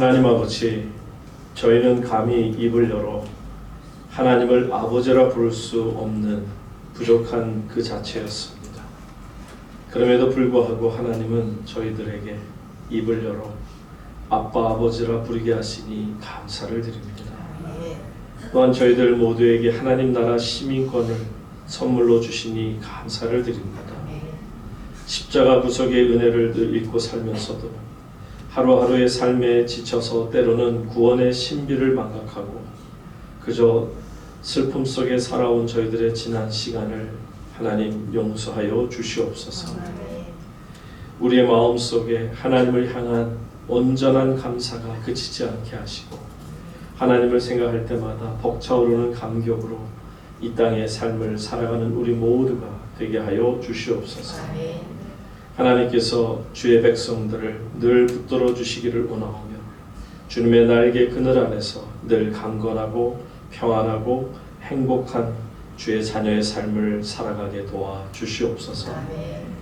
하나님 아버지, 저희는 감히 입을 열어 하나님을 아버지라 부를 수 없는 부족한 그 자체였습니다. 그럼에도 불구하고 하나님은 저희들에게 입을 열어 아빠 아버지라 부르게 하시니 감사를 드립니다. 또한 저희들 모두에게 하나님 나라 시민권을 선물로 주시니 감사를 드립니다. 십자가 구속의 은혜를 늘 잊고 살면서도 하루하루의 삶에 지쳐서 때로는 구원의 신비를 망각하고 그저 슬픔 속에 살아온 저희들의 지난 시간을 하나님 용서하여 주시옵소서. 우리의 마음속에 하나님을 향한 온전한 감사가 그치지 않게 하시고 하나님을 생각할 때마다 벅차오르는 감격으로 이 땅의 삶을 살아가는 우리 모두가 되게 하여 주시옵소서. 하나님께서 주의 백성들을 늘 붙들어 주시기를 원하오며 주님의 날개 그늘 안에서 늘 강건하고 평안하고 행복한 주의 자녀의 삶을 살아가게 도와 주시옵소서.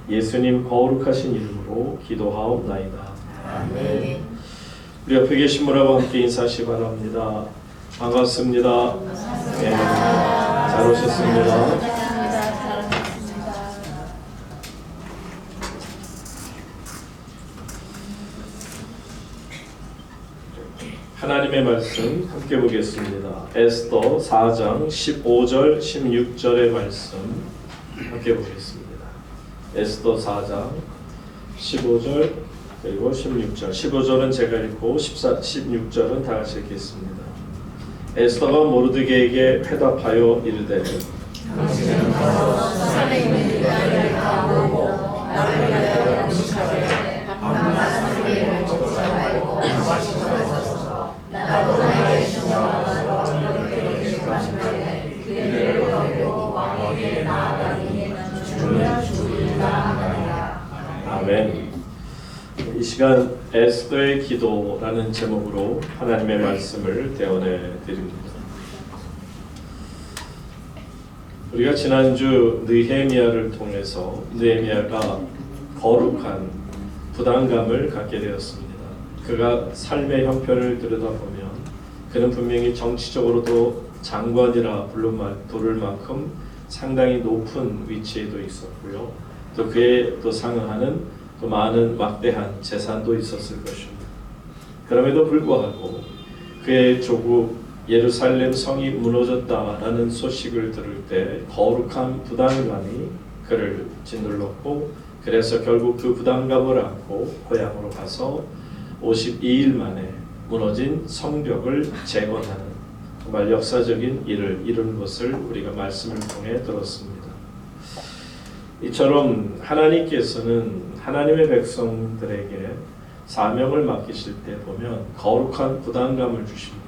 예수님 거룩하신 이름으로 기도하옵나이다. 아멘. 우리 옆에 계신 분하고 함께 인사하시 바랍니다. 반갑습니다. 네, 잘 오셨습니다. 하나님의 말씀 함께 보겠습니다. 에스더 4장 15절 16절의 말씀 함께 보겠습니다. 에스더 4장 15절 그리고 16절 15절은 제가 읽고 16절은 다 같이 읽겠습니다. 에스더가 모르드게에게 회답하여 이르되 당신은 바로 수산에 있는 유다인을 다 모으고 나를 위하여 음식하되 밤낮 세계를 쫓아가고 마시면서 나도 나의 신령하고 너희에게 기뻐하시되 그들을 버리고 왕에게 나아가니 주는 주리라 하느니라. 아멘. 이 시간 에스더의 기도라는 제목으로 하나님의 말씀을 대언해 드립니다. 우리가 지난주 느헤미야를 통해서 느헤미야가 거룩한 부담감을 갖게 되었습니다. 그가 삶의 형편을 들여다보면 그는 분명히 정치적으로도 장관이라 부를 만큼 상당히 높은 위치에도 있었고요. 또 그에 또 상응하는 또 많은 막대한 재산도 있었을 것입니다. 그럼에도 불구하고 그의 조국 예루살렘 성이 무너졌다라는 소식을 들을 때 거룩한 부담감이 그를 짓눌렀고 그래서 결국 그 부담감을 안고 고향으로 가서 52일 만에 무너진 성벽을 재건하는 정말 역사적인 일을 이룬 것을 우리가 말씀을 통해 들었습니다. 이처럼 하나님께서는 하나님의 백성들에게 사명을 맡기실 때 보면 거룩한 부담감을 주십니다.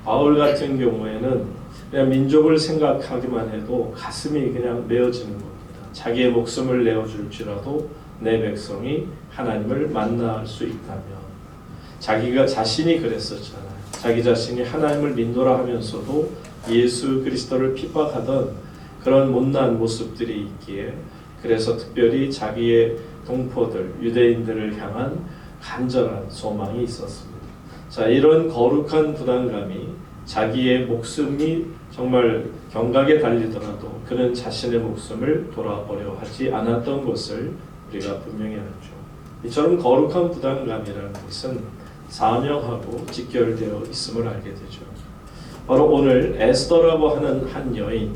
바울 같은 경우에는 그냥 민족을 생각하기만 해도 가슴이 그냥 메어지는 겁니다. 자기의 목숨을 내어줄지라도 내 백성이 하나님을 만날 수 있다면 자기가 자신이 그랬었잖아요. 자기 자신이 하나님을 믿노라 하면서도 예수 그리스도를 핍박하던 그런 못난 모습들이 있기에 그래서 특별히 자기의 동포들 유대인들을 향한 간절한 소망이 있었습니다. 자, 이런 거룩한 부담감이 자기의 목숨이 정말 경각에 달리더라도 그는 자신의 목숨을 돌아보려 하지 않았던 것을 우리가 분명히 알죠. 이처럼 거룩한 부담감이라는 것은 사명하고 직결되어 있음을 알게 되죠. 바로 오늘 에스더라고 하는 한 여인,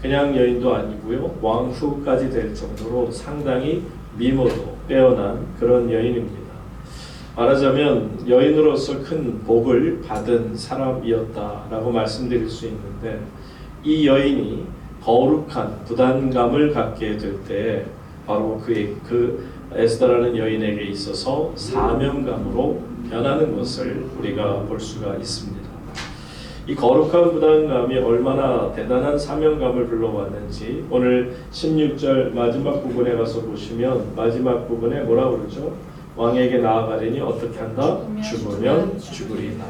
그냥 여인도 아니고요, 왕후까지 될 정도로 상당히 미모도 빼어난 그런 여인입니다. 말하자면 여인으로서 큰 복을 받은 사람이었다라고 말씀드릴 수 있는데 이 여인이 거룩한 부담감을 갖게 될 때 바로 그 에스더라는 여인에게 있어서 사명감으로 변하는 것을 우리가 볼 수가 있습니다. 이 거룩한 부담감이 얼마나 대단한 사명감을 불러왔는지 오늘 16절 마지막 부분에 가서 보시면 마지막 부분에 뭐라 그러죠? 왕에게 나아가려니 어떻게 한다? 죽으면 죽으리다.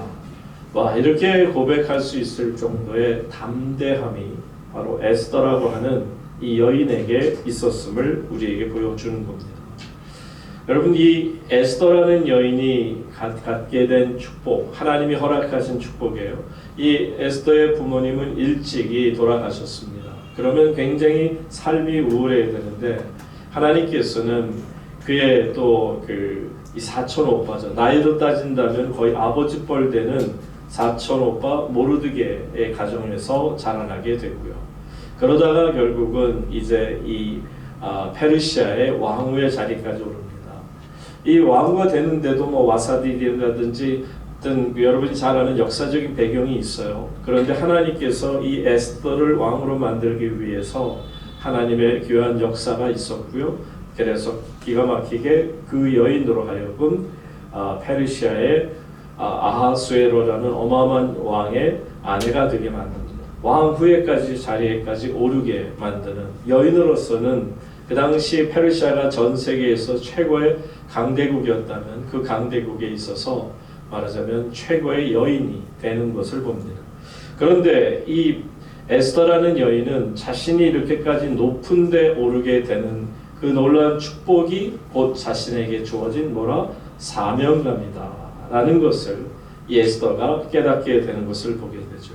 와, 이렇게 고백할 수 있을 정도의 담대함이 바로 에스더라고 하는 이 여인에게 있었음을 우리에게 보여주는 겁니다. 여러분 이 에스더라는 여인이 갖게 된 축복, 하나님이 허락하신 축복이에요. 이 에스더의 부모님은 일찍이 돌아가셨습니다. 그러면 굉장히 삶이 우울해야 되는데 하나님께서는 그의 또 이 사촌 오빠죠. 나이로 따진다면 거의 아버지 뻘 되는 사촌 오빠 모르드게의 가정에서 자라나게 되고요. 그러다가 결국은 이제 이 페르시아의 왕후의 자리까지 오릅니다. 이 왕후가 되는데도 뭐 와사디라든지 어떤 여러분이 잘 아는 역사적인 배경이 있어요. 그런데 하나님께서 이 에스더를 왕으로 만들기 위해서 하나님의 귀한 역사가 있었고요. 그래서 기가 막히게 그 여인으로 하여금 페르시아의 아하수에로라는 어마어마한 왕의 아내가 되게 만듭니다. 왕후에까지 자리에까지 오르게 만드는 여인으로서는 그 당시 페르시아가 전 세계에서 최고의 강대국이었다면 그 강대국에 있어서 말하자면 최고의 여인이 되는 것을 봅니다. 그런데 이 에스더라는 여인은 자신이 이렇게까지 높은 데 오르게 되는 그 놀라운 축복이 곧 자신에게 주어진 사명감이다 라는 것을 이 에스더가 깨닫게 되는 것을 보게 되죠.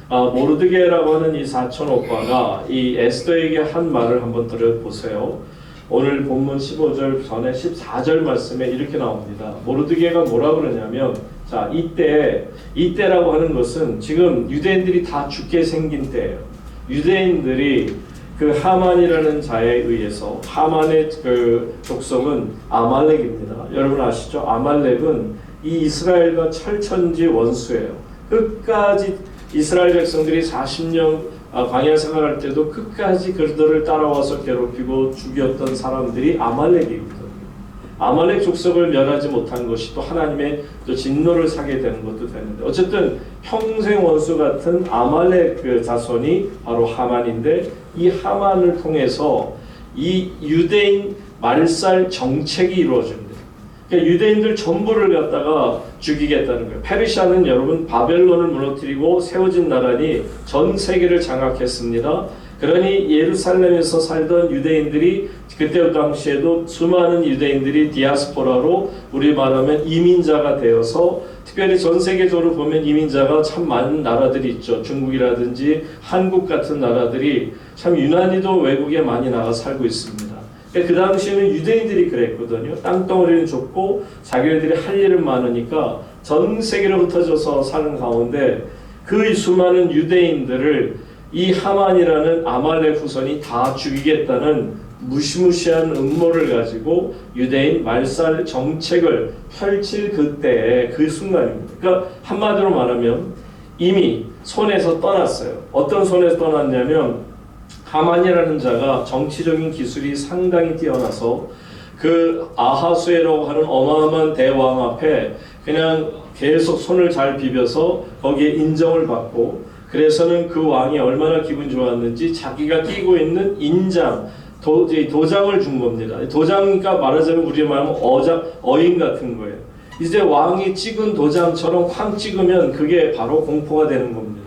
모르드게라고 하는 이 사촌 오빠가 이 에스더에게 한 말을 한번 들어보세요. 오늘 본문 15절 전에 14절 말씀에 이렇게 나옵니다. 모르드게가 뭐라 그러냐면, 자, 이때라고 하는 것은 지금 유대인들이 다 죽게 생긴 때예요. 유대인들이 그 하만이라는 자에 의해서, 하만의 그 족속은 아말렉입니다. 여러분 아시죠? 아말렉은 이 이스라엘과 철천지 원수예요. 끝까지 이스라엘 백성들이 40년 광야 생활할 때도 끝까지 그들을 따라와서 괴롭히고 죽였던 사람들이 아말렉이거든요. 아말렉 족속을 멸하지 못한 것이 또 하나님의 또 진노를 사게 되는 것도 되는데, 어쨌든 평생 원수 같은 아말렉 그 자손이 바로 하만인데, 이 하만을 통해서 이 유대인 말살 정책이 이루어집니다. 그러니까 유대인들 전부를 갖다가 죽이겠다는 거예요. 페르시아는 여러분 바벨론을 무너뜨리고 세워진 나라니 전 세계를 장악했습니다. 그러니 예루살렘에서 살던 유대인들이 그때 당시에도 수많은 유대인들이 디아스포라로 우리 말하면 이민자가 되어서, 특별히 전 세계적으로 보면 이민자가 참 많은 나라들이 있죠. 중국이라든지 한국 같은 나라들이 참 유난히도 외국에 많이 나가 살고 있습니다. 그 당시에는 유대인들이 그랬거든요. 땅덩어리는 좁고 자기네들이 할 일은 많으니까 전 세계로 흩어져서 사는 가운데 그 수많은 유대인들을 이 하만이라는 아말렉 후손이 다 죽이겠다는 무시무시한 음모를 가지고 유대인 말살 정책을 펼칠 그때의 그 순간입니다. 그러니까 한마디로 말하면 이미 손에서 떠났어요. 어떤 손에서 떠났냐면, 하만이라는 자가 정치적인 기술이 상당히 뛰어나서 그 아하수에라고 하는 어마어마한 대왕 앞에 그냥 계속 손을 잘 비벼서 거기에 인정을 받고, 그래서는 그 왕이 얼마나 기분 좋았는지 자기가 끼고 있는 인장, 도장을 준 겁니다. 도장이니까 말하자면 우리 말하면 어인 같은 거예요. 이제 왕이 찍은 도장처럼 쾅 찍으면 그게 바로 공포가 되는 겁니다.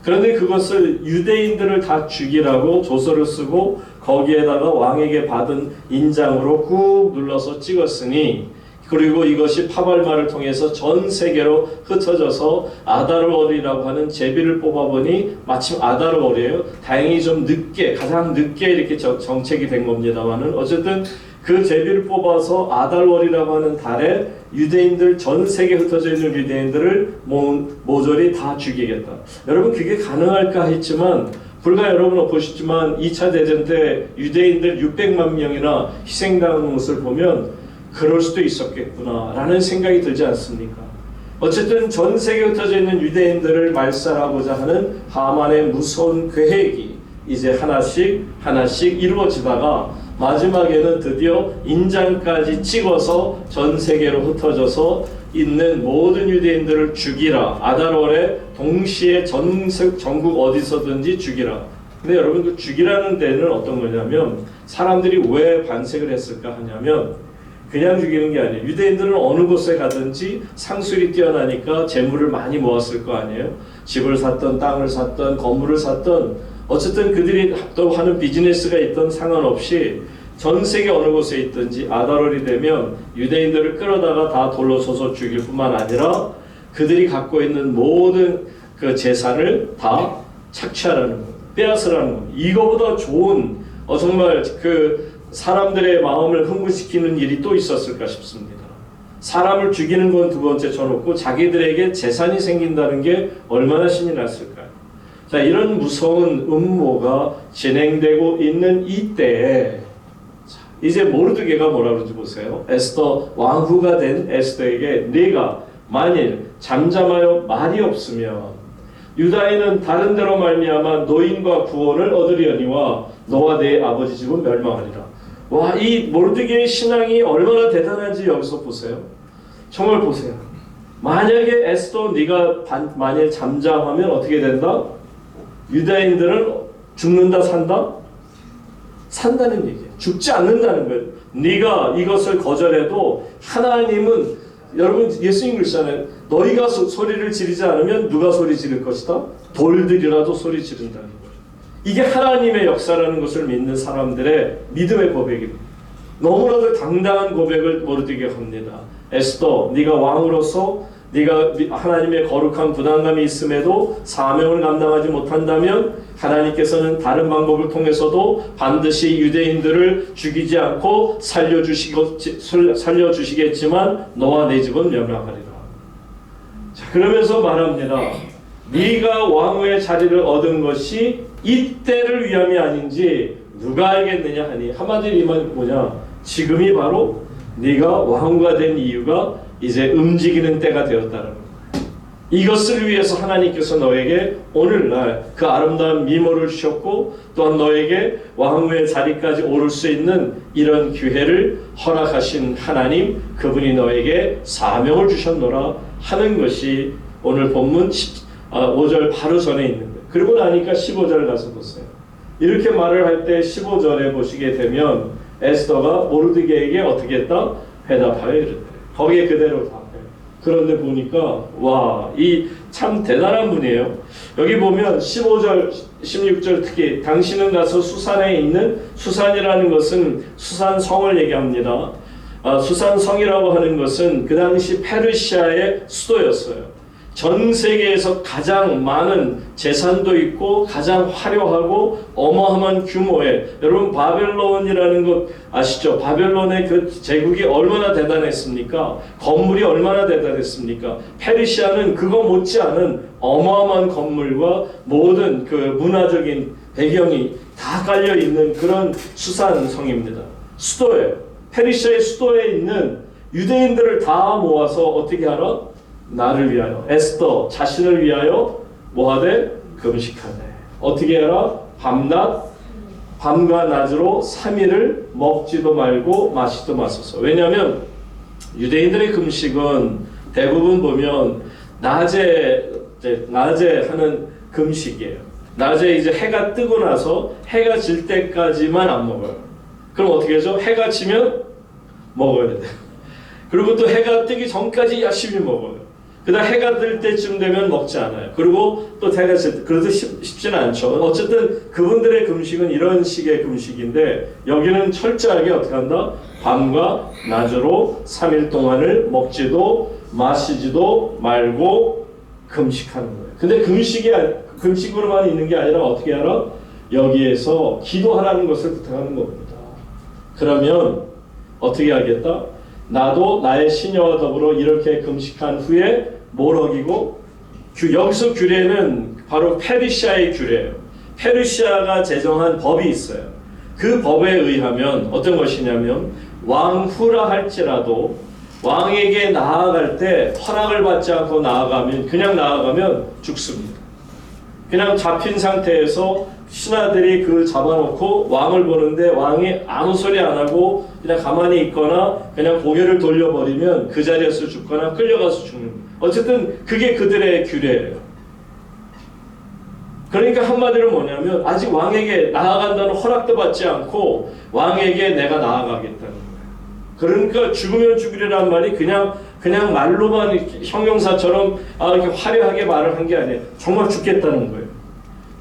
그런데 그것을 유대인들을 다 죽이라고 조서를 쓰고 거기에다가 왕에게 받은 인장으로 꾹 눌러서 찍었으니, 그리고 이것이 파발마를 통해서 전 세계로 흩어져서 아달월이라고 하는 제비를 뽑아보니 마침 아달월이에요. 다행히 좀 늦게, 가장 늦게 이렇게 정책이 된 겁니다만은, 어쨌든 그 제비를 뽑아서 아달월이라고 하는 달에 유대인들, 전 세계에 흩어져 있는 유대인들을 모조리 다 죽이겠다. 여러분 그게 가능할까 했지만, 불과 여러분 보시지만 2차 대전 때 유대인들 600만 명이나 희생당한 것을 보면 그럴 수도 있었겠구나 라는 생각이 들지 않습니까? 어쨌든 전 세계에 흩어져 있는 유대인들을 말살하고자 하는 하만의 무서운 계획이 이제 하나씩 이루어지다가 마지막에는 드디어 인장까지 찍어서 전 세계로 흩어져서 있는 모든 유대인들을 죽이라. 아달월에 동시에 전국 어디서든지 죽이라. 근데 여러분 그 죽이라는 데는 어떤 거냐면, 사람들이 왜 반색을 했을까 하냐면, 그냥 죽이는 게 아니에요. 유대인들은 어느 곳에 가든지 상술이 뛰어나니까 재물을 많이 모았을 거 아니에요. 집을 샀던, 땅을 샀던, 건물을 샀던, 어쨌든 그들이 또 하는 비즈니스가 있던 상관없이 전 세계 어느 곳에 있든지 아달월이 되면 유대인들을 끌어다가 다 돌로 쳐서 죽일 뿐만 아니라 그들이 갖고 있는 모든 그 재산을 다 착취하라는 겁니다. 빼앗으라는 겁니다. 이거보다 좋은 정말 그 사람들의 마음을 흥분시키는 일이 또 있었을까 싶습니다. 사람을 죽이는 건 두 번째 쳐놓고 자기들에게 재산이 생긴다는 게 얼마나 신이 났을까요? 자, 이런 무서운 음모가 진행되고 있는 이때에 이제 모르드게가 뭐라 그러는지 보세요. 에스더 왕후가 된 에스더에게 네가 만일 잠잠하여 말이 없으면 유다인은 다른 데로 말미암아 노인과 구원을 얻으려니와 너와 네 아버지 집은 멸망하리라. 와, 이 모르드게의 신앙이 얼마나 대단한지 여기서 보세요. 정말 보세요. 만약에 에스더 네가 만일 잠잠하면 어떻게 된다? 유다인들은 죽는다 산다? 산다는 얘기예요. 죽지 않는다는 거예요. 네가 이것을 거절해도 하나님은 여러분 예수님 그러시잖아요. 너희가 소리를 지르지 않으면 누가 소리 지를 것이다? 돌들이라도 소리 지른다는 거예요. 이게 하나님의 역사라는 것을 믿는 사람들의 믿음의 고백입니다. 너무나도 당당한 고백을 모르드게가 합니다. 에스더, 네가 왕으로서 네가 하나님의 거룩한 부담감이 있음에도 사명을 감당하지 못한다면 하나님께서는 다른 방법을 통해서도 반드시 유대인들을 죽이지 않고 살려주시겠지만 너와 내 집은 멸망하리라. 자, 그러면서 말합니다. 네가 왕후의 자리를 얻은 것이 이때를 위함이 아닌지 누가 알겠느냐 하니 한마디로 이 말이 뭐냐? 지금이 바로 네가 왕후가 된 이유가 이제 움직이는 때가 되었다는 거예요. 이것을 위해서 하나님께서 너에게 오늘날 그 아름다운 미모를 주셨고 또한 너에게 왕후의 자리까지 오를 수 있는 이런 기회를 허락하신 하나님, 그분이 너에게 사명을 주셨노라 하는 것이 오늘 본문 5절 바로 전에 있는 거예요. 그리고 나니까 15절 가서 보세요. 이렇게 말을 할 때 15절에 보시게 되면 에스더가 모르드게에게 어떻게 했다? 회답하여 이르되 거기에 그대로 답해요. 그런데 보니까 와, 이 참 대단한 분이에요. 여기 보면 15절, 16절 특히 당신은 가서 수산에 있는, 수산이라는 것은 수산성을 얘기합니다. 수산성이라고 하는 것은 그 당시 페르시아의 수도였어요. 전 세계에서 가장 많은 재산도 있고 가장 화려하고 어마어마한 규모의, 여러분 바벨론이라는 것 아시죠? 바벨론의 그 제국이 얼마나 대단했습니까? 건물이 얼마나 대단했습니까? 페르시아는 그거 못지않은 어마어마한 건물과 모든 그 문화적인 배경이 다 깔려 있는 그런 수산성입니다. 수도예요. 페르시아의 수도에 있는 유대인들을 다 모아서 어떻게 하라? 나를 위하여, 에스더 자신을 위하여 뭐하되? 금식하되. 어떻게 해라? 밤과 낮으로 3일을 먹지도 말고 마시도 마소서. 왜냐하면 유대인들의 금식은 대부분 보면 낮에 하는 금식이에요. 낮에 이제 해가 뜨고 나서 해가 질 때까지만 안 먹어요. 그럼 어떻게 하죠? 해가 지면 먹어야 돼요. 그리고 또 해가 뜨기 전까지 열심히 먹어요. 그다음 해가 뜰 때쯤 되면 먹지 않아요. 그리고 또 해가 질 때, 그래도 쉽지는 않죠. 어쨌든 그분들의 금식은 이런 식의 금식인데 여기는 철저하게 어떻게 한다? 밤과 낮으로 3일 동안을 먹지도 마시지도 말고 금식하는 거예요. 근데 금식으로만 있는 게 아니라 어떻게 하라? 여기에서 기도하라는 것을 부탁하는 겁니다. 그러면 어떻게 하겠다? 나도 나의 시녀와 더불어 이렇게 금식한 후에 뭘 어기고? 여기서 규례는 바로 페르시아의 규례예요. 페르시아가 제정한 법이 있어요. 그 법에 의하면 어떤 것이냐면 왕후라 할지라도 왕에게 나아갈 때 허락을 받지 않고 그냥 나아가면 죽습니다. 그냥 잡힌 상태에서 신하들이 그걸 잡아놓고 왕을 보는데 왕이 아무 소리 안 하고 그냥 가만히 있거나 그냥 고개를 돌려버리면 그 자리에서 죽거나 끌려가서 죽는 거예요. 어쨌든 그게 그들의 규례예요. 그러니까 한마디로 뭐냐면 아직 왕에게 나아간다는 허락도 받지 않고 왕에게 내가 나아가겠다는 거예요. 그러니까 죽으면 죽으리라는 말이 그냥 말로만 형용사처럼 이렇게 화려하게 말을 한 게 아니에요. 정말 죽겠다는 거예요.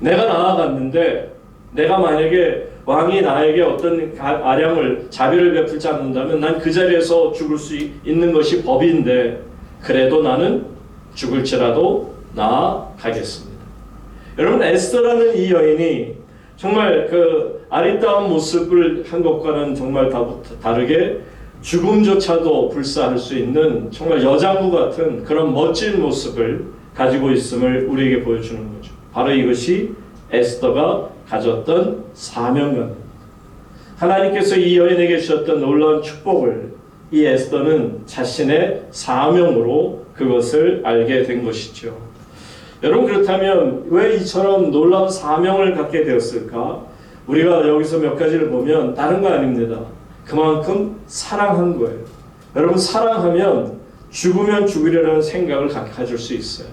내가 나아갔는데 내가 만약에 왕이 나에게 어떤 아량을 자비를 베풀지 않는다면 난 그 자리에서 죽을 수 있는 것이 법인데 그래도 나는 죽을지라도 나아가겠습니다. 여러분, 에스더라는 이 여인이 정말 그 아리따운 모습을 한 것과는 정말 다르게 죽음조차도 불사할 수 있는 정말 여장부 같은 그런 멋진 모습을 가지고 있음을 우리에게 보여주는 거죠. 바로 이것이 에스더가 가졌던 사명감입니다. 하나님께서 이 여인에게 주셨던 놀라운 축복을 이 에스더는 자신의 사명으로 그것을 알게 된 것이죠. 여러분, 그렇다면 왜 이처럼 놀라운 사명을 갖게 되었을까? 우리가 여기서 몇 가지를 보면 다른 거 아닙니다. 그만큼 사랑한 거예요. 여러분, 사랑하면 죽으면 죽으려는 생각을 가질 수 있어요.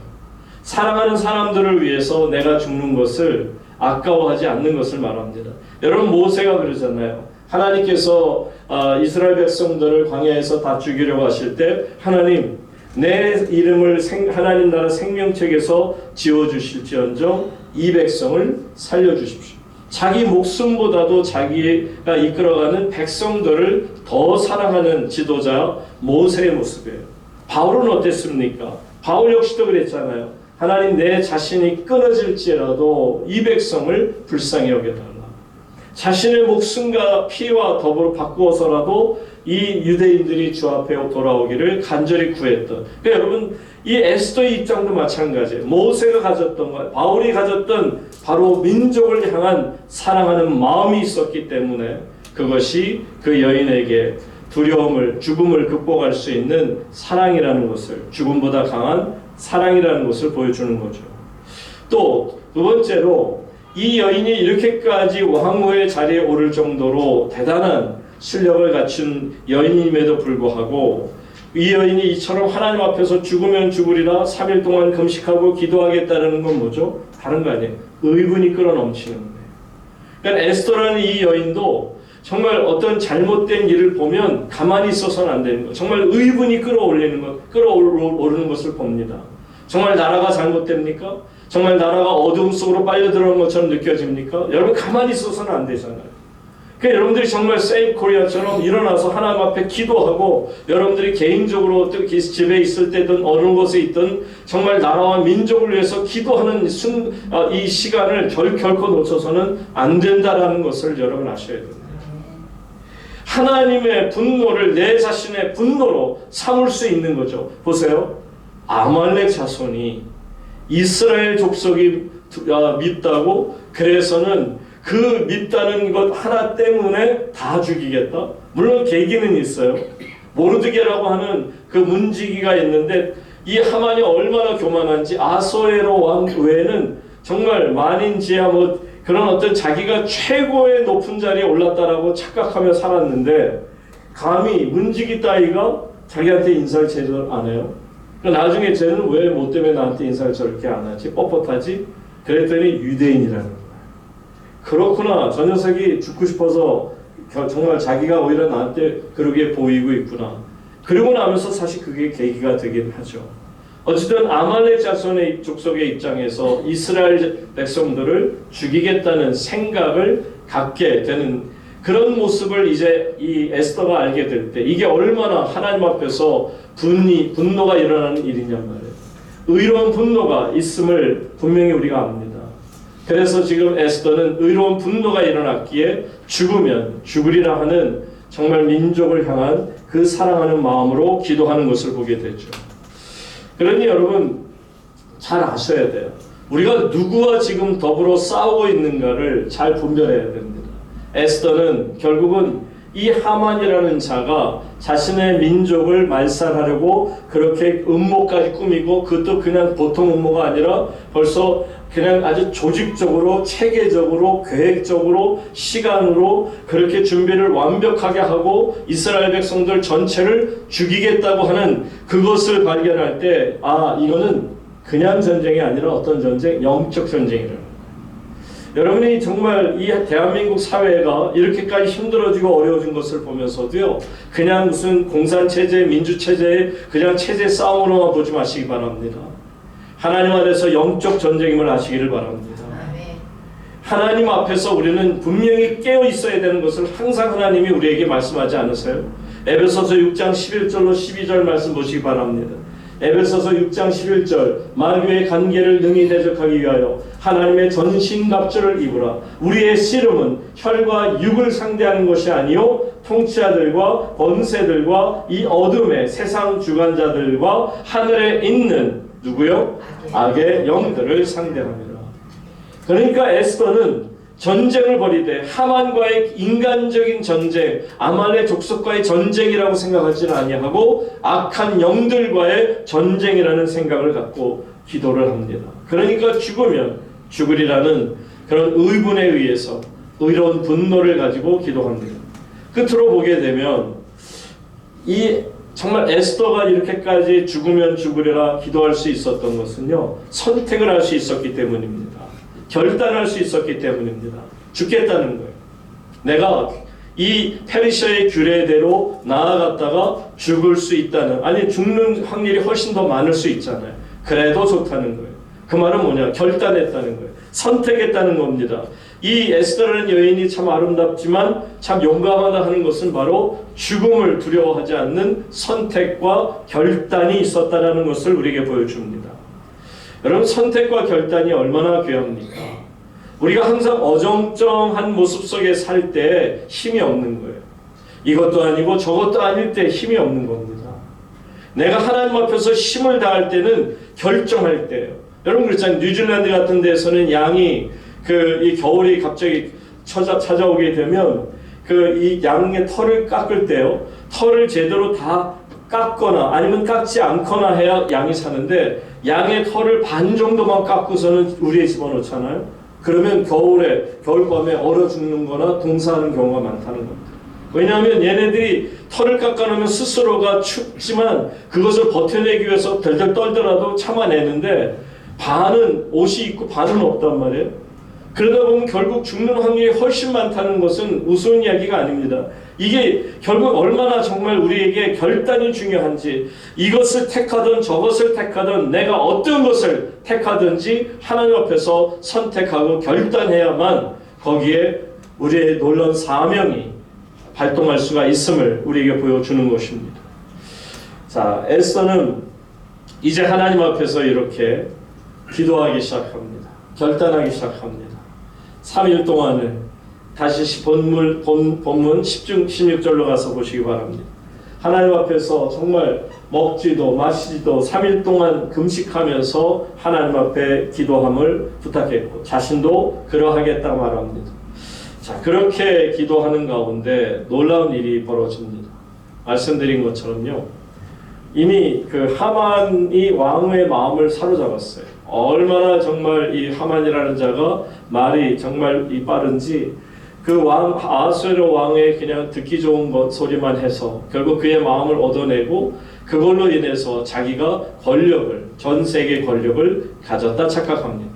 사랑하는 사람들을 위해서 내가 죽는 것을 아까워하지 않는 것을 말합니다. 여러분, 모세가 그러잖아요. 하나님께서 이스라엘 백성들을 광야에서 다 죽이려고 하실 때 하나님, 내 이름을 하나님 나라 생명책에서 지워주실지언정 이 백성을 살려주십시오. 자기 목숨보다도 자기가 이끌어가는 백성들을 더 사랑하는 지도자 모세의 모습이에요. 바울은 어땠습니까? 바울 역시도 그랬잖아요. 하나님, 내 자신이 끊어질지라도 이 백성을 불쌍히 여겨달라. 자신의 목숨과 피와 더불어 바꾸어서라도 이 유대인들이 주 앞에 돌아오기를 간절히 구했던. 그러니까 여러분, 이 에스더의 입장도 마찬가지예요. 모세가 가졌던 것, 바울이 가졌던 바로 민족을 향한 사랑하는 마음이 있었기 때문에 그것이 그 여인에게 두려움을, 죽음을 극복할 수 있는 사랑이라는 것을, 죽음보다 강한 사랑이라는 것을 보여주는 거죠. 또 두 번째로 이 여인이 이렇게까지 왕후의 자리에 오를 정도로 대단한 실력을 갖춘 여인임에도 불구하고 이 여인이 이처럼 하나님 앞에서 죽으면 죽으리라 3일 동안 금식하고 기도하겠다는 건 뭐죠? 다른 거 아니에요. 의분이 끌어넘치는 거예요. 그러니까 에스더라는 이 여인도 정말 어떤 잘못된 일을 보면 가만히 있어서는 안 되는 거예요. 정말 의분이 끌어오르는 것을 봅니다. 정말 나라가 잘못됩니까? 정말 나라가 어둠 속으로 빨려 들어간 것처럼 느껴집니까? 여러분, 가만히 있어서는 안 되잖아요. 그러니까 여러분들이 정말 세이브 코리아처럼 일어나서 하나님 앞에 기도하고 여러분들이 개인적으로 집에 있을 때든 어느 곳에 있든 정말 나라와 민족을 위해서 기도하는 이 시간을 결코 놓쳐서는 안 된다라는 것을 여러분 아셔야 됩니다. 하나님의 분노를 내 자신의 분노로 삼을 수 있는 거죠. 보세요. 아말렉 자손이 이스라엘 족속이 밉다고 그래서는 그 밉다는 것 하나 때문에 다 죽이겠다? 물론 계기는 있어요. 모르드게라고 하는 그 문지기가 있는데 이 하만이 얼마나 교만한지 아소에로 왕 외에는 정말 만인지야 그런 어떤 자기가 최고의 높은 자리에 올랐다라고 착각하며 살았는데 감히 문지기 따위가 자기한테 인사를 제대로 안 해요. 나중에 쟤는 왜 뭐 때문에 나한테 인사를 저렇게 안 하지? 뻣뻣하지? 그랬더니 유대인이라는 거예요. 그렇구나. 저 녀석이 죽고 싶어서 정말 자기가 오히려 나한테 그러게 보이고 있구나. 그러고 나면서 사실 그게 계기가 되긴 하죠. 어쨌든 아말렉 자손의 족속의 입장에서 이스라엘 백성들을 죽이겠다는 생각을 갖게 되는 그런 모습을 이제 이 에스더가 알게 될 때 이게 얼마나 하나님 앞에서 분노가 일어나는 일이냔 말이에요. 의로운 분노가 있음을 분명히 우리가 압니다. 그래서 지금 에스더는 의로운 분노가 일어났기에 죽으면 죽으리라 하는 정말 민족을 향한 그 사랑하는 마음으로 기도하는 것을 보게 되죠. 그러니 여러분 잘 아셔야 돼요. 우리가 누구와 지금 더불어 싸우고 있는가를 잘 분별해야 됩니다. 에스더는 결국은 이 하만이라는 자가 자신의 민족을 말살하려고 그렇게 음모까지 꾸미고 그것도 그냥 보통 음모가 아니라 벌써 그냥 아주 조직적으로 체계적으로 계획적으로 시간으로 그렇게 준비를 완벽하게 하고 이스라엘 백성들 전체를 죽이겠다고 하는 그것을 발견할 때 이거는 그냥 전쟁이 아니라 어떤 전쟁? 영적 전쟁이라는 거예요. 여러분이 정말 이 대한민국 사회가 이렇게까지 힘들어지고 어려워진 것을 보면서도요, 그냥 무슨 공산체제, 민주체제의 그냥 체제 싸움으로만 보지 마시기 바랍니다. 하나님 안에서 영적 전쟁임을 아시기를 바랍니다. 하나님 앞에서 우리는 분명히 깨어 있어야 되는 것을 항상 하나님이 우리에게 말씀하지 않으세요? 에베소서 6장 11절로 12절 말씀 보시기 바랍니다. 에베소서 6장 11절 마귀의 관계를 능히 대적하기 위하여 하나님의 전신갑주를 입으라. 우리의 씨름은 혈과 육을 상대하는 것이 아니요 통치자들과 권세들과 이 어둠의 세상 주관자들과 하늘에 있는 누구요? 악의 영들을 상대합니다. 그러니까 에스더는 전쟁을 벌이되 하만과의 인간적인 전쟁, 아말렉 족속과의 전쟁이라고 생각하지는 아니하고 악한 영들과의 전쟁이라는 생각을 갖고 기도를 합니다. 그러니까 죽으면 죽으리라는 그런 의분에 의해서 의로운 분노를 가지고 기도합니다. 끝으로 보게 되면 이 정말 에스더가 이렇게까지 죽으면 죽으리라 기도할 수 있었던 것은요, 선택을 할 수 있었기 때문입니다. 결단할 수 있었기 때문입니다. 죽겠다는 거예요. 내가 이 페르시아의 규례대로 나아갔다가 죽을 수 있다는, 아니 죽는 확률이 훨씬 더 많을 수 있잖아요. 그래도 좋다는 거예요. 그 말은 뭐냐? 결단했다는 거예요. 선택했다는 겁니다. 이 에스더라는 여인이 참 아름답지만 참 용감하다 하는 것은 바로 죽음을 두려워하지 않는 선택과 결단이 있었다는 것을 우리에게 보여줍니다. 여러분, 선택과 결단이 얼마나 귀합니까? 우리가 항상 어정쩡한 모습 속에 살 때 힘이 없는 거예요. 이것도 아니고 저것도 아닐 때 힘이 없는 겁니다. 내가 하나님 앞에서 힘을 다할 때는 결정할 때예요. 여러분 그렇잖아요. 뉴질랜드 같은 데서는 양이 이 겨울이 갑자기 찾아오게 되면 이 양의 털을 깎을 때요, 털을 제대로 다 깎거나 아니면 깎지 않거나 해야 양이 사는데, 양의 털을 반 정도만 깎고서는 우리에 집어넣잖아요. 그러면 겨울밤에 얼어 죽는 거나 동사하는 경우가 많다는 겁니다. 왜냐하면 얘네들이 털을 깎아놓으면 스스로가 춥지만 그것을 버텨내기 위해서 덜덜 떨더라도 참아내는데, 반은 옷이 있고 반은 없단 말이에요. 그러다 보면 결국 죽는 확률이 훨씬 많다는 것은 우스운 이야기가 아닙니다. 이게 결국 얼마나 정말 우리에게 결단이 중요한지, 이것을 택하든 저것을 택하든 내가 어떤 것을 택하든지 하나님 앞에서 선택하고 결단해야만 거기에 우리의 놀라운 사명이 발동할 수가 있음을 우리에게 보여주는 것입니다. 자, 에스더는 이제 하나님 앞에서 이렇게 기도하기 시작합니다. 결단하기 시작합니다. 3일 동안을 다시 본문 16절로 가서 보시기 바랍니다. 하나님 앞에서 정말 먹지도 마시지도 3일 동안 금식하면서 하나님 앞에 기도함을 부탁했고 자신도 그러하겠다 말합니다. 자, 그렇게 기도하는 가운데 놀라운 일이 벌어집니다. 말씀드린 것처럼요, 이미 하만이 왕의 마음을 사로잡았어요. 얼마나 정말 이 하만이라는 자가 말이 정말 빠른지, 아하수에로 왕의 그냥 듣기 좋은 것 소리만 해서 결국 그의 마음을 얻어내고 그걸로 인해서 자기가 전 세계 권력을 가졌다 착각합니다.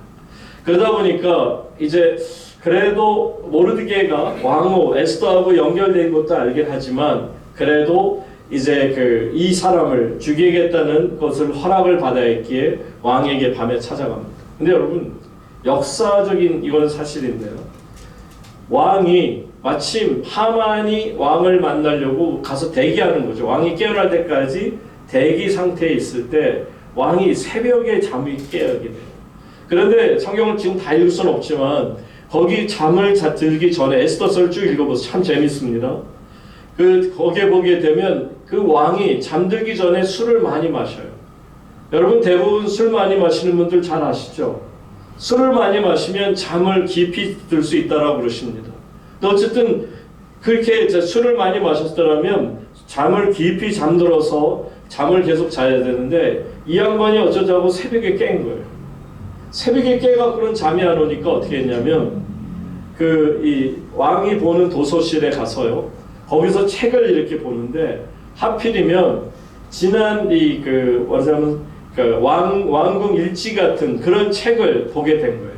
그러다 보니까 이제 그래도 모르드게가 왕후 에스더하고 연결된 것도 알긴 하지만, 그래도 이제 이 사람을 죽이겠다는 것을 허락을 받아야 했기에 왕에게 밤에 찾아갑니다. 근데 여러분, 역사적인 이건 사실인데요, 왕이 마침 하만이 왕을 만나려고 가서 대기하는 거죠. 왕이 깨어날 때까지 대기 상태에 있을 때 왕이 새벽에 잠이 깨게 돼요. 그런데 성경을 지금 다 읽을 수는 없지만 거기 잠을 들기 전에 에스더서를 쭉 읽어보세요. 참 재밌습니다. 거기에 보게 되면 왕이 잠들기 전에 술을 많이 마셔요. 여러분 대부분 술 많이 마시는 분들 잘 아시죠? 술을 많이 마시면 잠을 깊이 들 수 있다라고 그러십니다. 어쨌든 그렇게 술을 많이 마셨더라면 잠을 깊이 잠들어서 잠을 계속 자야 되는데, 이 양반이 어쩌자고 새벽에 깬 거예요. 새벽에 깨갖고는 잠이 안 오니까 어떻게 했냐면 이 왕이 보는 도서실에 가서요, 거기서 책을 이렇게 보는데 하필이면 지난 왕궁 일지 같은 그런 책을 보게 된 거예요.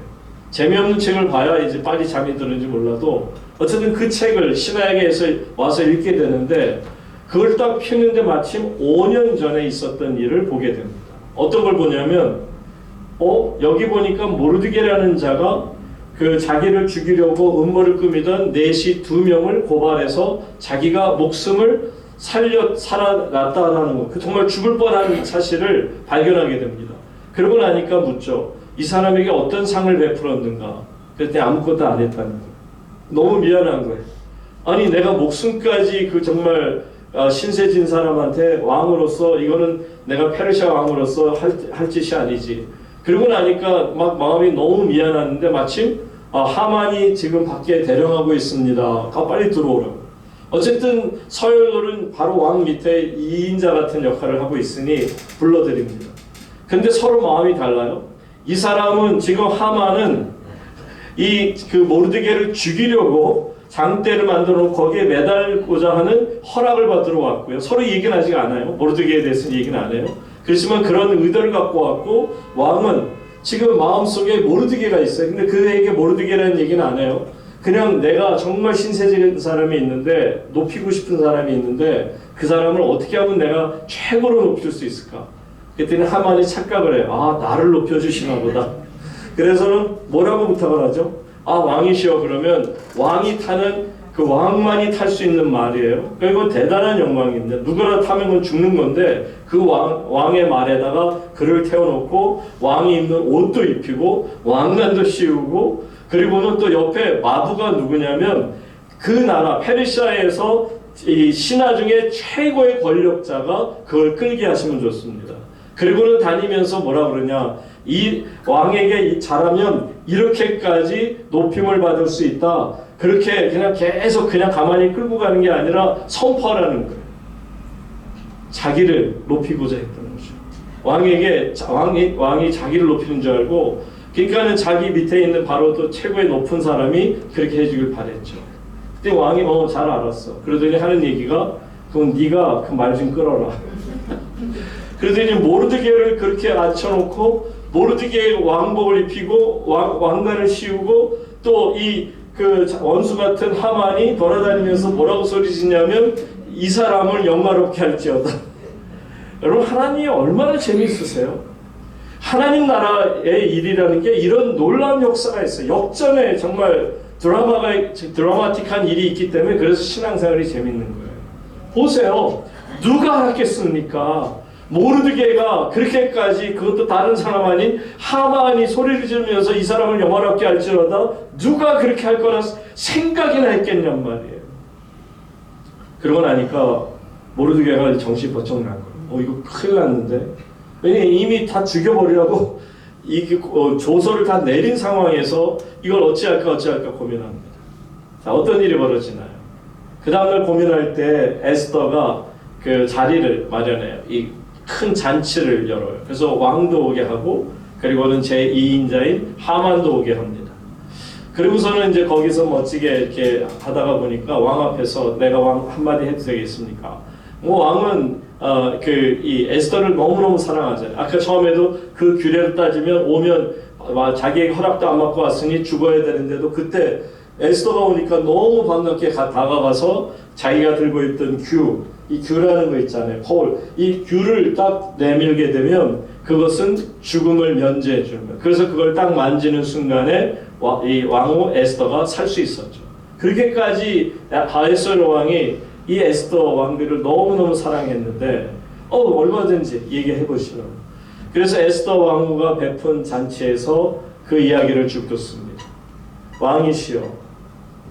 재미없는 책을 봐야 이제 빨리 잠이 드는지 몰라도 어쨌든 그 책을 신하에게서 와서 읽게 되는데, 그걸 딱 펴는데 마침 5년 전에 있었던 일을 보게 됩니다. 어떤 걸 보냐면 여기 보니까 모르드게라는 자가 그 자기를 죽이려고 음모를 꾸미던 내시 2명을 고발해서 자기가 목숨을 살아났다라는 거, 그 정말 죽을 뻔한 사실을 발견하게 됩니다. 그러고 나니까 묻죠. 이 사람에게 어떤 상을 베풀었는가? 그랬더니 아무것도 안 했다는 거예요. 너무 미안한 거예요. 아니 내가 목숨까지 그 정말 신세진 사람한테 왕으로서 이거는 내가 페르시아 왕으로서 할 짓이 아니지. 그러고 나니까 막 마음이 너무 미안한데 마침 하만이 지금 밖에 대령하고 있습니다. 빨리 들어오라고. 어쨌든 서열은 바로 왕 밑에 2인자 같은 역할을 하고 있으니 불러드립니다. 근데 서로 마음이 달라요. 이 사람은 지금 하만은 그 모르드게를 죽이려고 장대를 만들어 놓고 거기에 매달고자 하는 허락을 받으러 왔고요. 서로 얘기는 아직 안 해요. 모르드게에 대해서는 얘기는 안 해요. 그렇지만 그런 의도를 갖고 왔고 왕은 지금 마음속에 모르드게가 있어요. 근데 그에게 모르드게라는 얘기는 안 해요. 그냥 내가 정말 신세진 사람이 있는데 높이고 싶은 사람이 있는데 그 사람을 어떻게 하면 내가 최고로 높일 수 있을까? 그랬더니 하만이 착각을 해요. 나를 높여주시나 보다. 그래서는 뭐라고 부탁을 하죠? 왕이시여. 그러면 왕이 타는 그 왕만이 탈 수 있는 말이에요. 그러니까 이건 대단한 영광인데 누구나 타면 건 죽는 건데 그 왕의 말에다가 그를 태워놓고 왕이 입는 옷도 입히고 왕관도 씌우고 그리고는 또 옆에 마부가 누구냐면 그 나라 페르시아에서 이 신하 중에 최고의 권력자가 그걸 끌게 하시면 좋습니다. 그리고는 다니면서 뭐라 그러냐, 이 왕에게 잘하면 이렇게까지 높임을 받을 수 있다. 그렇게 그냥 계속 그냥 가만히 끌고 가는 게 아니라 선포하라는 거예요. 자기를 높이고자 했던 거죠. 왕이 자기를 높이는 줄 알고, 그러니까는 자기 밑에 있는 바로 또 최고의 높은 사람이 그렇게 해주길 바랬죠. 그때 왕이 잘 알았어. 그러더니 하는 얘기가, 그럼 네가 그 말 좀 끌어라. 그러더니 모르드게를 그렇게 앉혀놓고 모르드게의 왕복을 입히고 왕관을 씌우고 또 그 원수 같은 하만이 돌아다니면서 뭐라고 소리지냐면 이 사람을 영화롭게 할지어다. 여러분, 하나님이 얼마나 재미있으세요? 하나님 나라의 일이라는 게 이런 놀라운 역사가 있어요. 역전에 정말 드라마틱한 일이 있기 때문에 그래서 신앙생활이 재밌는 거예요. 보세요. 누가 하겠습니까? 모르드게가 그렇게까지, 그것도 다른 사람 아닌 하만이 소리를 지르면서 이 사람을 영화롭게 할지어다, 누가 그렇게 할 거라 생각이나 했겠냔 말이에요. 그러고 나니까 모르드게가 정신이 번쩍 난 거예요. 이거 큰일 났는데. 왜냐면 이미 다 죽여버리라고 조서를 다 내린 상황에서 이걸 어찌할까 고민합니다. 자, 어떤 일이 벌어지나요? 그 다음날 고민할 때 에스더가 그 자리를 마련해요. 이 큰 잔치를 열어요. 그래서 왕도 오게 하고, 그리고는 제2인자인 하만도 오게 합니다. 그리고서는 이제 거기서 멋지게 이렇게 하다가 보니까 왕 앞에서 내가 왕 한마디 해도 되겠습니까? 왕은 이 에스더를 너무너무 사랑하잖아요. 아까 처음에도 그 규례를 따지면 오면 자기에게 허락도 안 받고 왔으니 죽어야 되는데도 그때 에스더가 오니까 너무 반갑게 다가가서 자기가 들고 있던 이 규라는 거 있잖아요. 이 규를 딱 내밀게 되면 그것은 죽음을 면제해 주는 거예요. 그래서 그걸 딱 만지는 순간에 이 왕후 에스더가 살 수 있었죠. 그렇게까지 아하수에로 왕이 이 에스더 왕비를 너무너무 사랑했는데 얼마든지 얘기해 보시라고. 그래서 에스더 왕후가 베푼 잔치에서 그 이야기를 쭉 듣습니다. 왕이시여,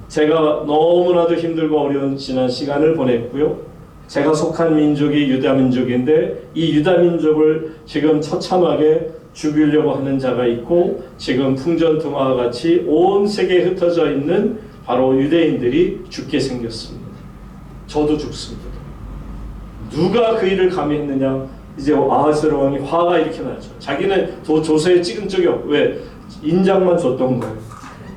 제가 너무나도 힘들고 어려운 지난 시간을 보냈고요. 제가 속한 민족이 유다 민족인데 이 유다 민족을 지금 처참하게 죽이려고 하는 자가 있고 지금 풍전등화와 같이 온 세계에 흩어져 있는 바로 유대인들이 죽게 생겼습니다. 저도 죽습니다. 누가 그 일을 감히 했느냐? 이제 아하스웨로 왕이 화가 이렇게 나죠. 자기는 조서에 찍은 적이 없고, 왜? 인장만 줬던 거예요.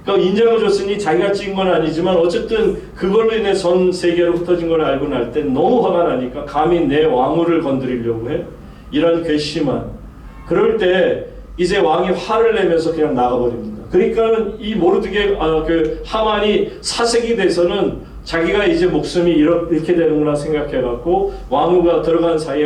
그러니까 인장을 줬으니 자기가 찍은 건 아니지만 어쨌든 그걸로 인해 전 세계로 흩어진 걸 알고 날 때 너무 화가 나니까 감히 내 왕후를 건드리려고 해? 이런 괘씸한. 그럴 때 이제 왕이 화를 내면서 그냥 나가버립니다. 그러니까는 이 모르드게 그 하만이 사색이 돼서는 자기가 이제 목숨이 이렇게 되는구나 생각해갖고 왕후가 들어간 사이에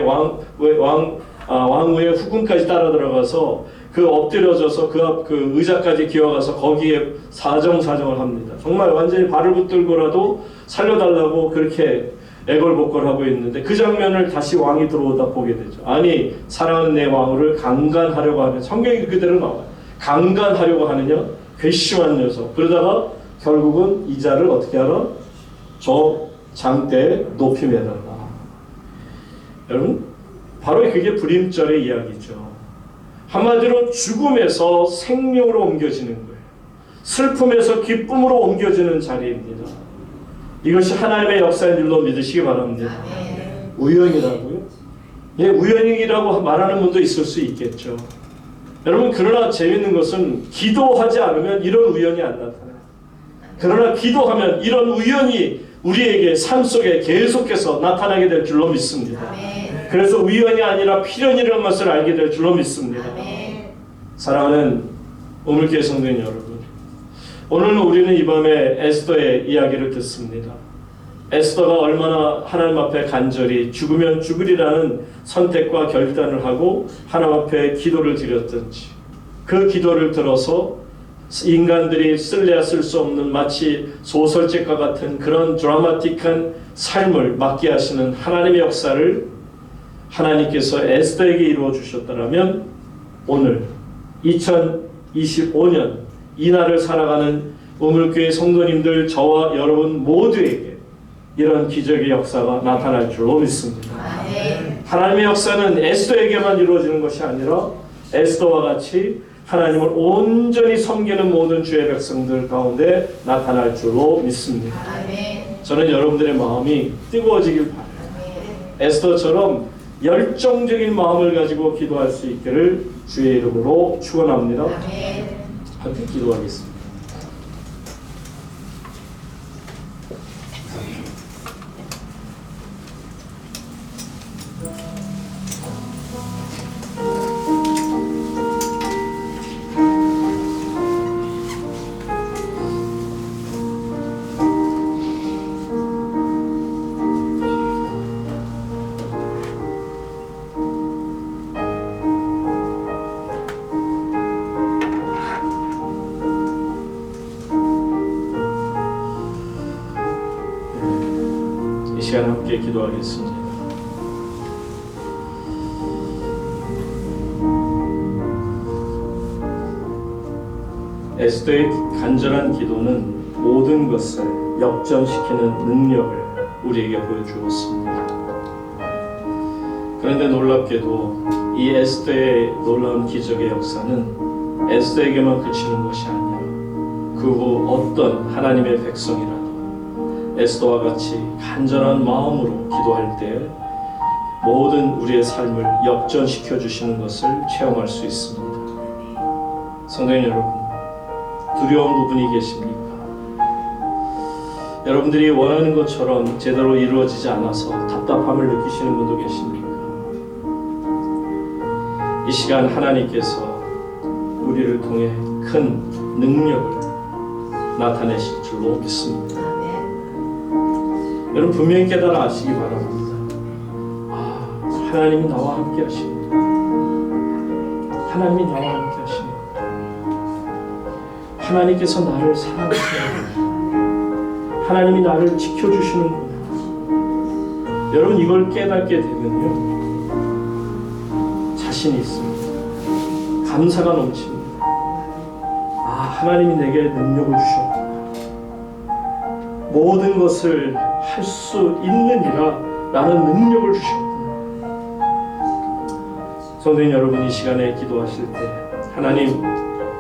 왕후의 후궁까지 따라 들어가서 그 엎드려져서 그 앞 그 의자까지 기어가서 거기에 사정을 합니다. 정말 완전히 발을 붙들고라도 살려달라고 그렇게 애걸복걸하고 있는데 그 장면을 다시 왕이 들어오다 보게 되죠. 아니 사랑하는 내 왕후를 강간하려고 하는, 성경이 그대로 나와요. 강간하려고 하느냐, 괘씸한 녀석. 그러다가 결국은 이자를 어떻게 하라? 저 장대에 높이 매달라. 여러분, 바로 그게 불임절의 이야기죠. 한마디로 죽음에서 생명으로 옮겨지는 거예요. 슬픔에서 기쁨으로 옮겨지는 자리입니다. 이것이 하나님의 역사인 줄로 믿으시기 바랍니다. 우연이라고요? 예, 우연이라고 말하는 분도 있을 수 있겠죠. 여러분, 그러나 재밌는 것은 기도하지 않으면 이런 우연이 안 나타나요. 그러나 기도하면 이런 우연이 우리에게 삶 속에 계속해서 나타나게 될 줄로 믿습니다. 그래서 우연이 아니라 필연이라는 것을 알게 될 줄로 믿습니다. 사랑하는 우물교회 성도님 여러분, 오늘 우리는 이 밤에 에스더의 이야기를 듣습니다. 에스더가 얼마나 하나님 앞에 간절히 죽으면 죽으리라는 선택과 결단을 하고 하나님 앞에 기도를 드렸던지, 그 기도를 들어서 인간들이 쓸래야 쓸 수 없는 마치 소설책과 같은 그런 드라마틱한 삶을 맡게 하시는 하나님의 역사를 하나님께서 에스더에게 이루어 주셨다면 오늘 2025년 이 날을 살아가는 우물교회 성도님들, 저와 여러분 모두에게 이런 기적의 역사가 나타날 줄로 믿습니다. 하나님의 역사는 에스더에게만 이루어지는 것이 아니라 에스더와 같이 하나님을 온전히 섬기는 모든 주의 백성들 가운데 나타날 줄로 믿습니다. 저는 여러분들의 마음이 뜨거워지길 바라요. 에스더처럼 열정적인 마음을 가지고 기도할 수 있기를 주의 이름으로 축원합니다. 함께 기도하겠습니다. 시간 함께 기도하겠습니다. 에스더의 간절한 기도는 모든 것을 역전시키는 능력을 우리에게 보여주었습니다. 그런데 놀랍게도 이 에스더의 놀라운 기적의 역사는 에스더에게만 그치는 것이 아니라 그 후 어떤 하나님의 백성이라도 에스더와 같이 간절한 마음으로 기도할 때 모든 우리의 삶을 역전시켜 주시는 것을 체험할 수 있습니다. 성도님 여러분, 두려운 부분이 계십니까? 여러분들이 원하는 것처럼 제대로 이루어지지 않아서 답답함을 느끼시는 분도 계십니까? 이 시간 하나님께서 우리를 통해 큰 능력을 나타내실 줄로 믿습니다. 여러분, 분명히 깨달아 아시기 바랍니다. 하나님이 나와 함께 하십니다. 하나님이 나와 함께 하십니다. 하나님께서 나를 사랑하시는, 하나님이 나를 지켜주시는구나. 여러분, 이걸 깨닫게 되면요, 자신이 있습니다. 감사가 넘칩니다. 하나님이 내게 능력을 주셨구나. 모든 것을 할 수 있느니라 라는 능력을 주셨구나. 성도님 여러분, 이 시간에 기도하실 때 하나님,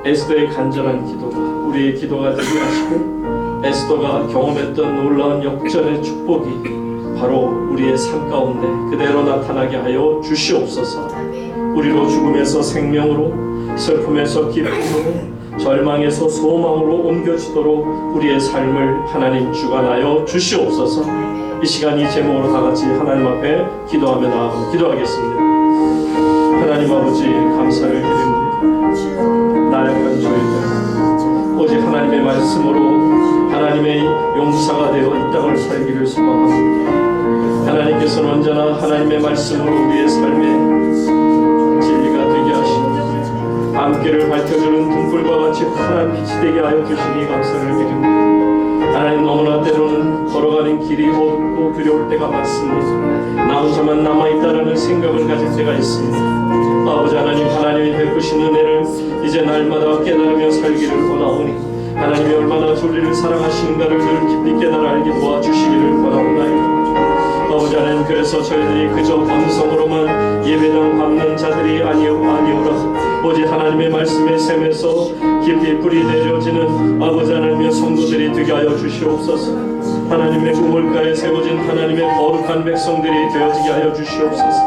에스더의 간절한 기도가 우리의 기도가 되게 하시고 에스더가 경험했던 놀라운 역전의 축복이 바로 우리의 삶 가운데 그대로 나타나게 하여 주시옵소서. 우리로 죽음에서 생명으로, 슬픔에서 기쁨으로, 절망에서 소망으로 옮겨지도록 우리의 삶을 하나님 주관하여 주시옵소서. 이 시간 이 제목으로 다 같이 하나님 앞에 기도하며 기도하겠습니다. 하나님 아버지, 감사를 드립니다. 나약한 저희들 오직 하나님의 말씀으로 하나님의 용사가 되어 이 땅을 살기를 소망합니다. 하나님께서는 언제나 하나님의 말씀으로 우리의 삶에 밤길을 밝혀주는 등불과 같이 환한 빛이 되게 하여 주시니 감사를 드립니다. 하나님, 너무나 때로는 걸어가는 길이 좁고 두려울 때가 많습니다. 나 혼자만 남아있다라는 생각을 가질 때가 있습니다. 아버지 하나님, 하나님이 베푸신 은혜를 이제 날마다 깨달으며 살기를 원하오니 하나님이 얼마나 우리를 사랑하시는가를 늘 깊이 깨달아 알게 도와주시기를 원하옵나이다. 아버지 하나님, 그래서 저희들이 그저 언성으로만 예배당 밟는 자들이 아니오라. 오직 하나님의 말씀의 샘에서 깊이 뿌리 내려지는 아버지 하나님의 성도들이 되게 하여 주시옵소서. 하나님의 우물가에 세워진 하나님의 거룩한 백성들이 되어지게 하여 주시옵소서.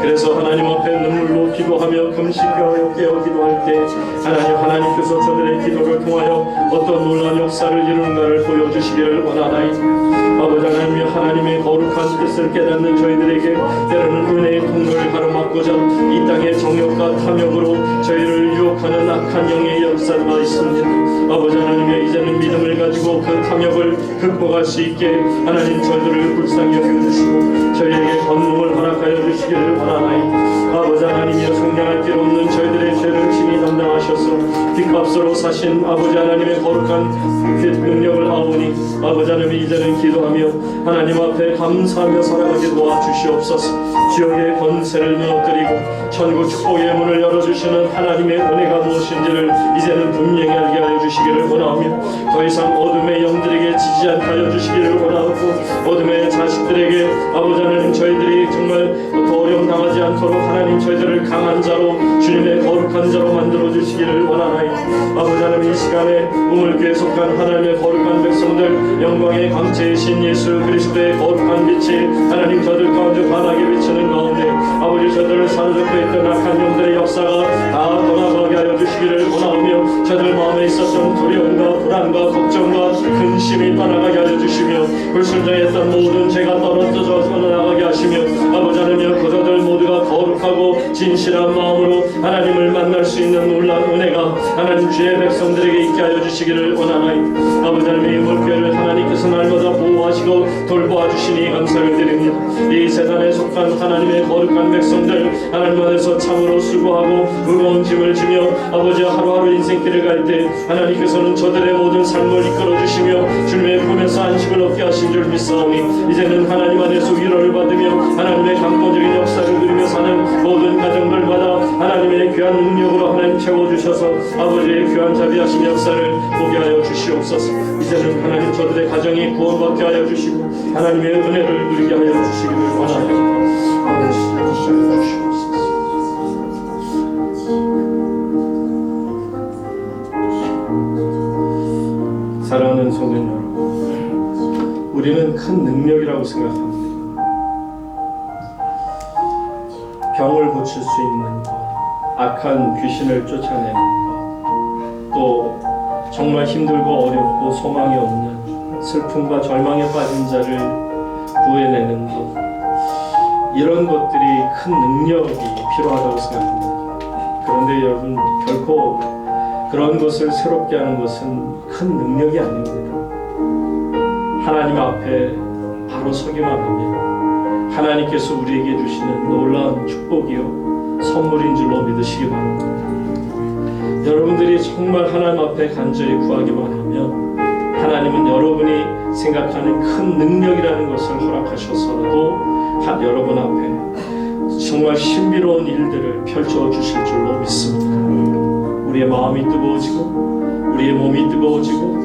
그래서 하나님 앞에 눈물로 기도하며 금식하여 깨어 기도할 때 하나님께서 저들의 기도를 통하여 어떤 놀라운 역사를 이루는가를 보여주시기를 원하나이다. 아버지 하나님, 하나님의 거룩한 뜻을 깨닫는 저희들에게 때로는 은혜의 통로를 가로막고자 이 땅의 정욕과 탐욕으로 저희를 유혹하는 악한 영의 역사가 있습니다. 아버지 하나님, 이제는 믿음을 가지고 그 탐욕을 극복할 수 있게 하나님 저희들을 불쌍히 여겨주시고 저희에게 권능을 허락하여 주시기를 원하나이다. 아버지 하나님이여, 성량할 길 없는 저희들의 죄를 친히 담당하셔서 빚값으로 사신 아버지 하나님의 거룩한 능력을 아오니 아버지 하나님, 이제는 기도하며 하나님 앞에 감사하며 살아가게 도와주시옵소서. 지옥의 권세를 무너뜨리고 천국 축복의 문을 열어주시는 하나님의 은혜가 무엇인지를 이제는 분명히 알게 하여 주시기를 원하오며 더 이상 어둠의 영들에게 지지 않게 하여 주시기를 원하고 어둠의 자식들에게 아버지 하나님, 저희들이 정말 더 어려움 당하지 않도록 하나님 저희들을 강한 자로 주님의 거룩한 자로 만들어 주시기를 원하나이다. 아버지 하나님, 이 시간에 우물교에 속한 하나님의 거룩한 백성들, 영광의 광채이신 예수 그리스도의 거룩한 빛이 하나님 저들 가운데 환하게 비치는 가운데 아버지 저들을 사로잡고 있던 악한 영들의 역사가 다 떠나가게 하여 주시기를 원하오며 저들 마음에 있었던 두려움과 불안과 걱정과 근심이 떠나가게 하여 주시며 불순종했던 모든 죄가 떨어져 나가게 하시며 아버지 하나님, 그저들 모두가 거룩하고 진실한 마음으로 하나님을 만날 수 있는 놀라운 은혜가 하나님 주의 백성들에게 있게 하여 주시기를 원하나이다. 아버지 하나님, 이 물교회를 하나님께서 날마다 보호하시고 돌보아 주시니 감사를 드립니다. 이 세상에 속한 하나님의 거룩한 백성들 하나님 안에서 참으로 수고하고 무거운 짐을 지며 아버지 하루하루 인생길을 갈 때 하나님께서는 저들의 모든 삶을 이끌어 주시며 주님의 품에서 안식을 얻게 하신 줄 믿사오니 이제는 하나님 안에서 위로를 받으며 하나님의 강권적인 역사를 누리며 사는 모든 가정들마다 하나님의 귀한 능력으로 하나님 채워주셔서 아버지의 귀한 자비하신 역사를 보게 하여 주시옵소서. 이제는 하나님 저들의 가정이 구원받게 하여 주시고 하나님의 은혜를 누리게 하여 주시기를 원하옵나이다. 사랑하는 성도 여러분, 우리는 큰 능력이라고 생각합니다. 병을 고칠 수 있는 것, 악한 귀신을 쫓아내는 것, 또 정말 힘들고 어렵고 소망이 없는 슬픔과 절망에 빠진 자를 구해내는 것, 이런 것들이 큰 능력이 필요하다고 생각합니다. 그런데 여러분, 결코 그런 것을 새롭게 하는 것은 큰 능력이 아닙니다. 하나님 앞에 바로 서기만 하면 하나님께서 우리에게 주시는 놀라운 축복이요 선물인 줄로 믿으시기 바랍니다. 여러분들이 정말 하나님 앞에 간절히 구하기만 하면 하나님은 여러분이 생각하는 큰 능력이라는 것을 허락하셔서라도 여러분 앞에 정말 신비로운 일들을 펼쳐 주실 줄로 믿습니다. 우리의 마음이 뜨거워지고 우리의 몸이 뜨거워지고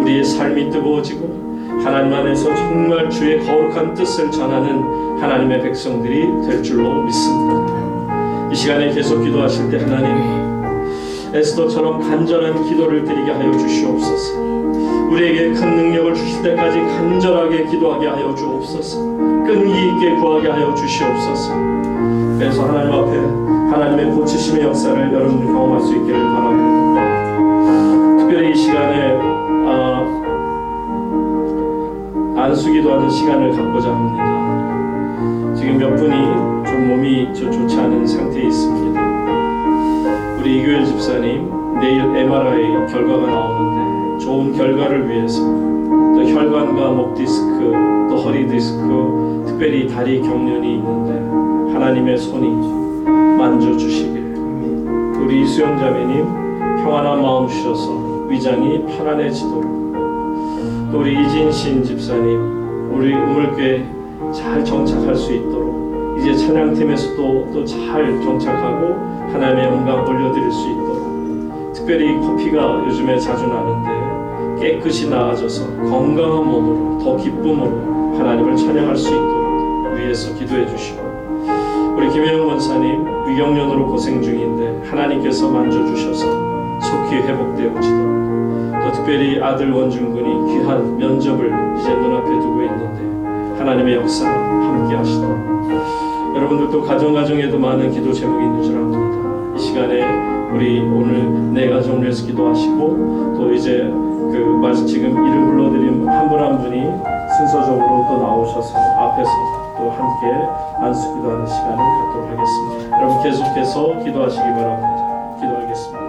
우리의 삶이 뜨거워지고 하나님 안에서 정말 주의 거룩한 뜻을 전하는 하나님의 백성들이 될 줄로 믿습니다. 이 시간에 계속 기도하실 때 하나님, 에스더처럼 간절한 기도를 드리게 하여 주시옵소서. 우리에게 큰 능력을 주실 때까지 간절하게 기도하게 하여 주옵소서. 끈기 있게 구하게 하여 주시옵소서. 그래서 하나님 앞에 하나님의 고치심의 역사를 여러분들이 경험할 수 있기를 바랍니다. 특별히 이 시간에 안수기도하는 시간을 갖고자 합니다. 지금 몇 분이 좀 몸이 좋지 않은 상태에 있습니다. 우리 이교일 집사님 내일 MRI 결과가 나오는데 좋은 결과를 위해서 또 혈관과 목 디스크 또 허리 디스크 특별히 다리 경련이 있는데 하나님의 손이 만져주시기를 우리 이수영 자매님 평안한 마음 주셔서 위장이 편안해지도록, 또 우리 이진신 집사님 우리 우물교회 잘 정착할 수 있도록, 이제 찬양팀에서도 또 잘 정착하고 하나님의 영광 올려드릴 수 있도록, 특별히 코피가 요즘에 자주 나는데 깨끗이 나아져서 건강한 몸으로 더 기쁨으로 하나님을 찬양할 수 있도록 위에서 기도해 주시고, 우리 김혜영 권사님 위경련으로 고생 중인데 하나님께서 만져주셔서 속히 회복되어지도록, 또 특별히 아들 원중군이 귀한 면접을 이제 눈앞에 두고 있는데 하나님의 역사가 함께 하시도록, 여러분들도 가정에도 많은 기도 제목이 있는 줄 압니다. 이 시간에 우리 오늘 내 가정을 위해서 기도하시고, 또 이제 지금 이름 불러드린 한 분 한 분이 순서적으로 또 나오셔서 앞에서 또 함께 안수 기도하는 시간을 갖도록 하겠습니다. 여러분 계속해서 기도하시기 바랍니다. 기도하겠습니다.